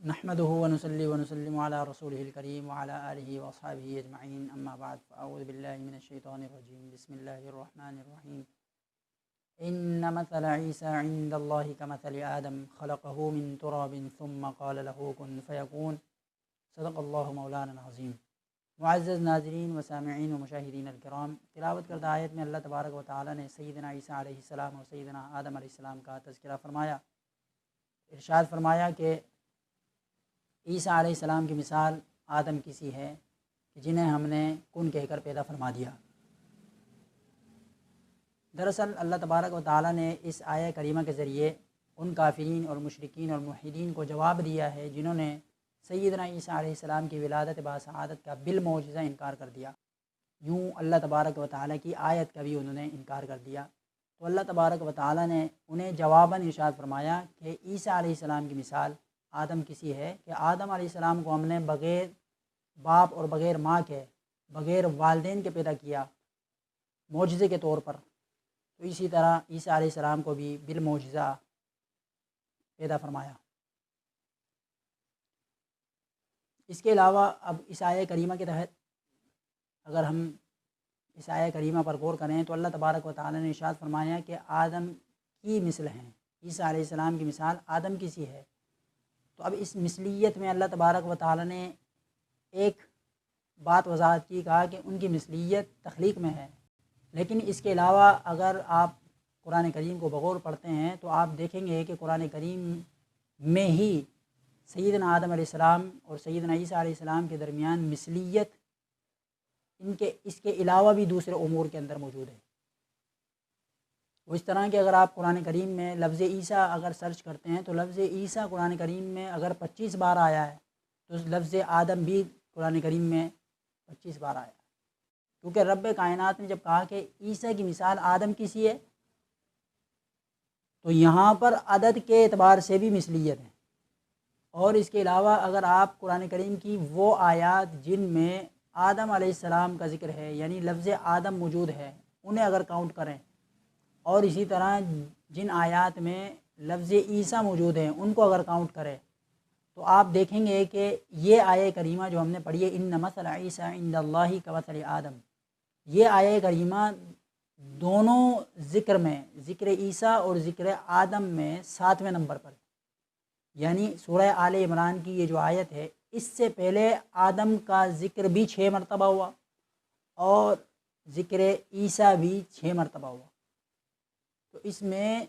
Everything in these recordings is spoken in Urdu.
نحمده ونصلي ونسلم على رسوله الكريم وعلى آله وأصحابه أجمعين أما بعد فأعوذ بالله من الشيطان الرجيم بسم الله الرحمن الرحيم إن مثل عيسى عند الله كمثل آدم خلقه من تراب ثم قال له كن فيكون صدق الله مولانا العظیم۔ معزز ناظرین و سامعین و مشاہدین الکرام، تلاوت کردہ آیت میں اللہ تبارک و تعالی نے سیدنا عیسیٰ علیہ السلام اور سیدنا آدم علیہ السلام کا تذکرہ فرمایا۔ ارشاد فرمایا کہ عیسیٰ علیہ السلام کی مثال آدم کی سی ہے جنہیں ہم نے کن کہہ کر پیدا فرما دیا۔ دراصل اللہ تبارک و تعالی نے اس آیہ کریمہ کے ذریعے ان کافرین اور مشرکین اور موحدین کو جواب دیا ہے جنہوں نے سیدنا عیسیٰ علیہ السلام کی ولادت باسعادت کا بالمعجزہ انکار کر دیا، یوں اللہ تبارک و تعالی کی آیت کا بھی انہوں نے انکار کر دیا۔ تو اللہ تبارک و تعالی نے انہیں جواباً ارشاد فرمایا کہ عیسیٰ علیہ السلام کی مثال آدم کی سی ہے کہ آدم علیہ السلام کو ہم نے بغیر باپ اور بغیر ماں کے، بغیر والدین کے پیدا کیا معجزے کے طور پر، تو اسی طرح عیسیٰ علیہ السلام کو بھی بالمعجزہ پیدا فرمایا۔ اس کے علاوہ اب اس آیہ کریمہ کے تحت اگر ہم اس آیہ کریمہ پر غور کریں تو اللہ تبارک و تعالی نے ارشاد فرمایا کہ آدم کی مثل ہیں، عیسیٰ علیہ السلام کی مثال آدم کی سی ہے۔ تو اب اس مثلیت میں اللہ تبارک و تعالی نے ایک بات وضاحت کی، کہا کہ ان کی مثلیت تخلیق میں ہے، لیکن اس کے علاوہ اگر آپ قرآن کریم کو بغور پڑھتے ہیں تو آپ دیکھیں گے کہ قرآن کریم میں ہی سیدنا آدم علیہ السلام اور سیدنا عیسیٰ علیہ السلام کے درمیان مثلیت اس کے علاوہ بھی دوسرے امور کے اندر موجود ہے۔ وہ اس طرح کہ اگر آپ قرآن کریم میں لفظ عیسیٰ اگر سرچ کرتے ہیں تو لفظ عیسیٰ قرآن کریم میں اگر 25 بار آیا ہے تو لفظ آدم بھی قرآن کریم میں 25 بار آیا ہے، کیونکہ رب کائنات نے جب کہا کہ عیسیٰ کی مثال آدم کی سی ہے تو یہاں پر عدد کے اعتبار سے بھی مثلیت ہے۔ اور اس کے علاوہ اگر آپ قرآن کریم کی وہ آیات جن میں آدم علیہ السلام کا ذکر ہے، یعنی لفظ آدم موجود ہے، انہیں اگر کاؤنٹ کریں، اور اسی طرح جن آیات میں لفظ عیسیٰ موجود ہیں ان کو اگر کاؤنٹ کریں تو آپ دیکھیں گے کہ یہ آیہ کریمہ جو ہم نے پڑھی ہے ان مثل عیسیٰ عند اللہ کمثل آدم، یہ آیہ کریمہ دونوں ذکر میں، ذکر عیسیٰ اور ذکر آدم میں 7ویں نمبر پر، یعنی سورہ آل عمران کی یہ جو آیت ہے اس سے پہلے آدم کا ذکر بھی 6 مرتبہ ہوا اور ذکر عیسیٰ بھی 6 مرتبہ ہوا۔ تو اس میں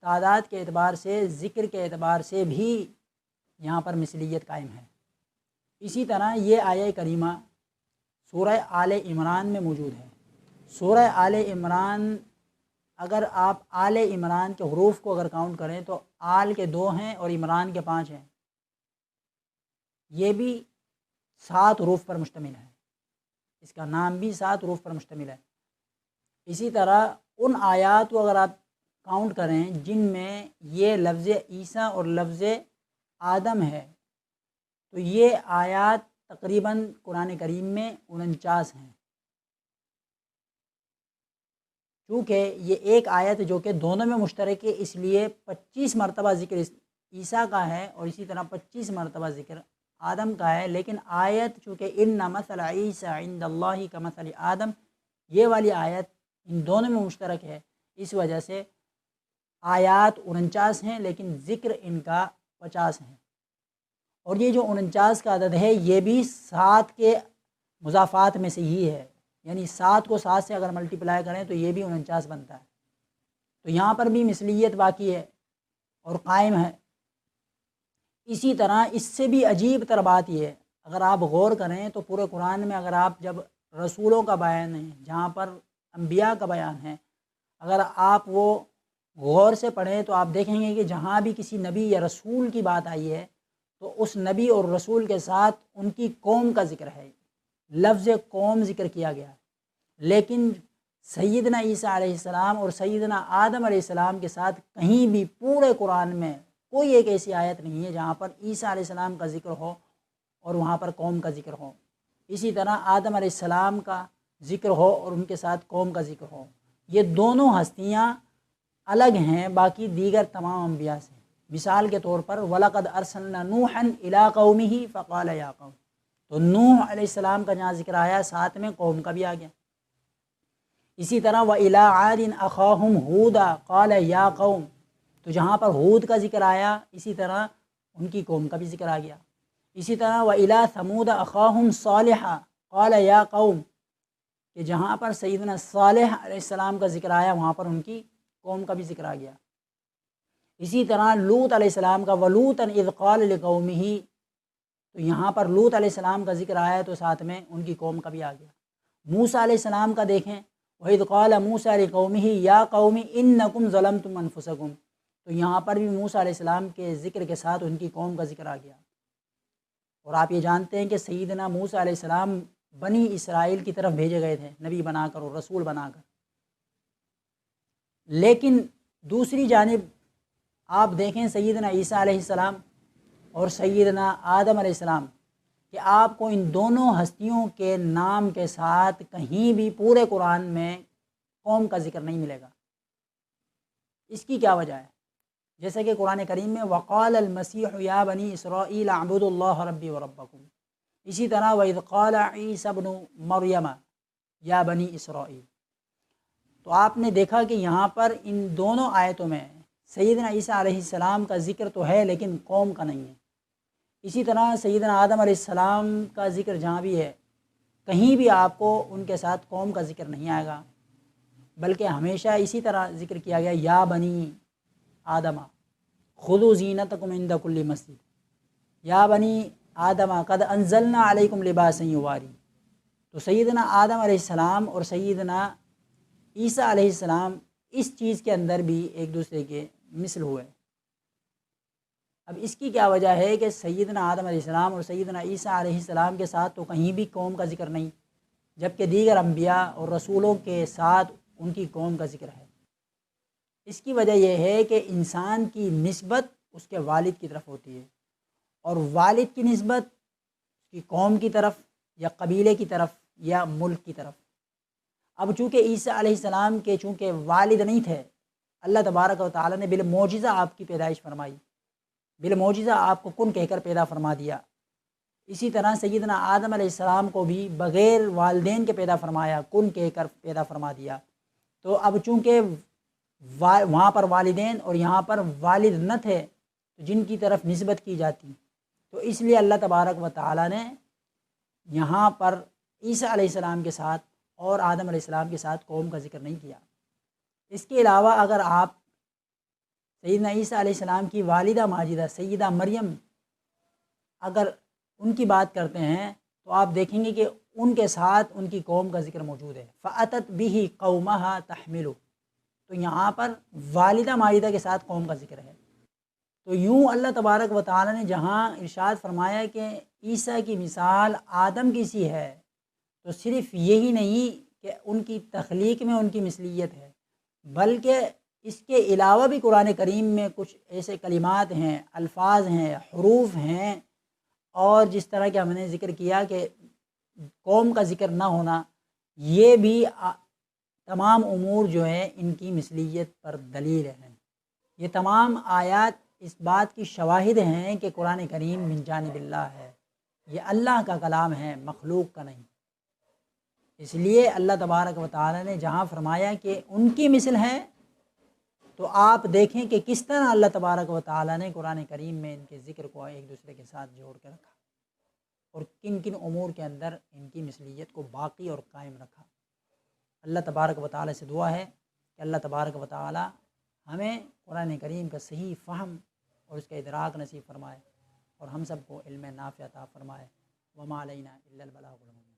تعداد کے اعتبار سے، ذکر کے اعتبار سے بھی یہاں پر مثلیت قائم ہے۔ اسی طرح یہ آیہ کریمہ سورہ آل عمران میں موجود ہے۔ سورہ آل عمران اگر آپ آل عمران کے حروف کو اگر کاؤنٹ کریں تو آل کے 2 ہیں اور عمران کے 5 ہیں، یہ بھی 7 حروف پر مشتمل ہے، اس کا نام بھی 7 حروف پر مشتمل ہے۔ اسی طرح ان آیات کو اگر آپ کاؤنٹ کریں جن میں یہ لفظ عیسیٰ اور لفظ آدم ہے تو یہ آیات تقریباً قرآن کریم میں 49 ہیں، چونکہ یہ ایک آیت جو کہ دونوں میں مشترک ہے اس لیے 25 مرتبہ ذکر عیسیٰ کا ہے اور اسی طرح 25 مرتبہ ذکر آدم کا ہے، لیکن آیت چونکہ ان مثل عیسیٰ عند اللہ کمثل آدم، یہ والی آیت ان دونوں میں مشترک ہے، اس وجہ سے آیات 49 ہیں لیکن ذکر ان کا 50 ہیں۔ اور یہ جو 49 کا عدد ہے یہ بھی 7 کے مضافات میں سے ہی ہے، یعنی 7 کو 7 سے اگر ملٹیپلائی کریں تو یہ بھی 49 بنتا ہے۔ تو یہاں پر بھی مثلیت باقی ہے اور قائم ہے۔ اسی طرح اس سے بھی عجیب تر بات یہ ہے، اگر آپ غور کریں تو پورے قرآن میں اگر آپ جب رسولوں کا بیان ہے، جہاں پر انبیاء کا بیان ہے، اگر آپ وہ غور سے پڑھیں تو آپ دیکھیں گے کہ جہاں بھی کسی نبی یا رسول کی بات آئی ہے تو اس نبی اور رسول کے ساتھ ان کی قوم کا ذکر ہے، لفظ قوم ذکر کیا گیا ہے۔ لیکن سیدنا عیسیٰ علیہ السلام اور سیدنا آدم علیہ السلام کے ساتھ کہیں بھی پورے قرآن میں کوئی ایک ایسی آیت نہیں ہے جہاں پر عیسیٰ علیہ السلام کا ذکر ہو اور وہاں پر قوم کا ذکر ہو، اسی طرح آدم علیہ السلام کا ذکر ہو اور ان کے ساتھ قوم کا ذکر ہو۔ یہ دونوں ہستیاں الگ ہیں باقی دیگر تمام انبیاء سے، مثال کے طور پر وَلَقَدْ أَرْسَلْنَا نُوحًا إِلَىٰ قَوْمِهِ فَقَالَ يَا قَوْمِ، تو نوح علیہ السلام کا جہاں ذکر آیا ساتھ میں قوم کا بھی آ گیا۔ اسی طرح وَإِلَىٰ عَادٍ أَخَاهُمْ هُودًا قَالَ يَا قَوْمِ، تو جہاں پر ہود کا ذکر آیا اسی طرح ان کی قوم کا بھی ذکر آ گیا۔ اسی طرح وَإِلَىٰ ثَمُودَ أَخَاهُمْ صَالِحًا قَالَ يَا قَوْمِ، کہ جہاں پر سیدنا صالح علیہ السلام کا ذکر آیا وہاں پر ان کی قوم کا بھی ذکر آ گیا۔ اسی طرح لوط علیہ السلام کا وَلُوطًا إِذْ قَالَ لِقَوْمِهِ، تو یہاں پر لوط علیہ السلام کا ذکر آیا تو ساتھ میں ان کی قوم کا بھی آ گیا۔ موسیٰ علیہ السلام کا دیکھیں وَإِذْ قَالَ مُوسَىٰ لِقَوْمِهِ يَا قَوْمِ إِنَّكُمْ ظَلَمْتُمْ أَنفُسَكُمْ، تو یہاں پر بھی موسیٰ علیہ السلام کے ذکر کے ساتھ ان کی قوم کا ذکر آ گیا۔ اور آپ یہ جانتے ہیں کہ سیدنا موسیٰ علیہ السلام بنی اسرائیل کی طرف بھیجے گئے تھے نبی بنا کر اور رسول بنا کر، لیکن دوسری جانب آپ دیکھیں سیدنا عیسیٰ علیہ السلام اور سیدنا آدم علیہ السلام کہ آپ کو ان دونوں ہستیوں کے نام کے ساتھ کہیں بھی پورے قرآن میں قوم کا ذکر نہیں ملے گا۔ اس کی کیا وجہ ہے؟ جیسے کہ قرآن کریم میں وقال المسیح یا بنی اسرائیل اعبدوا اللہ ربی وربکم، اسی طرح وَإِذْ قَالَ عِیسیٰ ابْنُ مَرْیَمَ یا بنی اسرائیل، تو آپ نے دیکھا کہ یہاں پر ان دونوں آیتوں میں سیدنا عیسیٰ علیہ السلام کا ذکر تو ہے لیکن قوم کا نہیں ہے۔ اسی طرح سیدنا آدم علیہ السلام کا ذکر جہاں بھی ہے کہیں بھی آپ کو ان کے ساتھ قوم کا ذکر نہیں آئے گا، بلکہ ہمیشہ اسی طرح ذکر کیا گیا یا بنی آدم خذوا زینتکم عند کل مسجد، یا بنی آدم قد انزلنا علیکم لباسا یواری۔ تو سیدنا آدم علیہ السلام اور سیدنا عیسیٰ علیہ السلام اس چیز کے اندر بھی ایک دوسرے کے مثل ہوئے۔ اب اس کی کیا وجہ ہے کہ سیدنا آدم علیہ السلام اور سیدنا عیسیٰ علیہ السلام کے ساتھ تو کہیں بھی قوم کا ذکر نہیں، جبکہ دیگر انبیاء اور رسولوں کے ساتھ ان کی قوم کا ذکر ہے؟ اس کی وجہ یہ ہے کہ انسان کی نسبت اس کے والد کی طرف ہوتی ہے، اور والد کی نسبت اس کی قوم کی طرف یا قبیلے کی طرف یا ملک کی طرف۔ اب چونکہ عیسیٰ علیہ السلام کے چونکہ والد نہیں تھے، اللہ تبارک و تعالیٰ نے بالمعجزہ آپ کی پیدائش فرمائی، بالمعجزہ آپ کو کن کہہ کر پیدا فرما دیا۔ اسی طرح سیدنا آدم علیہ السلام کو بھی بغیر والدین کے پیدا فرمایا، کن کہہ کر پیدا فرما دیا۔ تو اب چونکہ وہاں پر والدین اور یہاں پر والد نہ تھے تو جن کی طرف نسبت کی جاتی، تو اس لیے اللہ تبارک و تعالیٰ نے یہاں پر عیسیٰ علیہ السلام کے ساتھ اور آدم علیہ السلام کے ساتھ قوم کا ذکر نہیں کیا۔ اس کے علاوہ اگر آپ سیدنا عیسیٰ علیہ السلام کی والدہ ماجدہ سیدہ مریم اگر ان کی بات کرتے ہیں تو آپ دیکھیں گے کہ ان کے ساتھ ان کی قوم کا ذکر موجود ہے۔ فَأَتَتْ بِهِ قَوْمَهَا تَحْمِلُهُ، تو یہاں پر والدہ ماجدہ کے ساتھ قوم کا ذکر ہے۔ تو یوں اللہ تبارک و تعالیٰ نے جہاں ارشاد فرمایا کہ عیسیٰ کی مثال آدم کی سی ہے، تو صرف یہی نہیں کہ ان کی تخلیق میں ان کی مثلیت ہے، بلکہ اس کے علاوہ بھی قرآن کریم میں کچھ ایسے کلمات ہیں، الفاظ ہیں، حروف ہیں، اور جس طرح کہ ہم نے ذکر کیا کہ قوم کا ذکر نہ ہونا، یہ بھی تمام امور جو ہیں ان کی مثلیت پر دلیل ہیں۔ یہ تمام آیات اس بات کی شواہد ہیں کہ قرآن کریم من جانب اللہ ہے، یہ اللہ کا کلام ہے، مخلوق کا نہیں۔ اس لیے اللہ تبارک و تعالی نے جہاں فرمایا کہ ان کی مثل ہے، تو آپ دیکھیں کہ کس طرح اللہ تبارک و تعالی نے قرآن کریم میں ان کے ذکر کو ایک دوسرے کے ساتھ جوڑ کے رکھا، اور کن کن امور کے اندر ان کی مثلیت کو باقی اور قائم رکھا۔ اللہ تبارک و تعالی سے دعا ہے کہ اللہ تبارک و تعالی ہمیں قرآن کریم کا صحیح فہم اور اس کا ادراک نصیب فرمائے، اور ہم سب کو علم نافع عطا فرمائے۔ وما علینا الا البلاغ المبین۔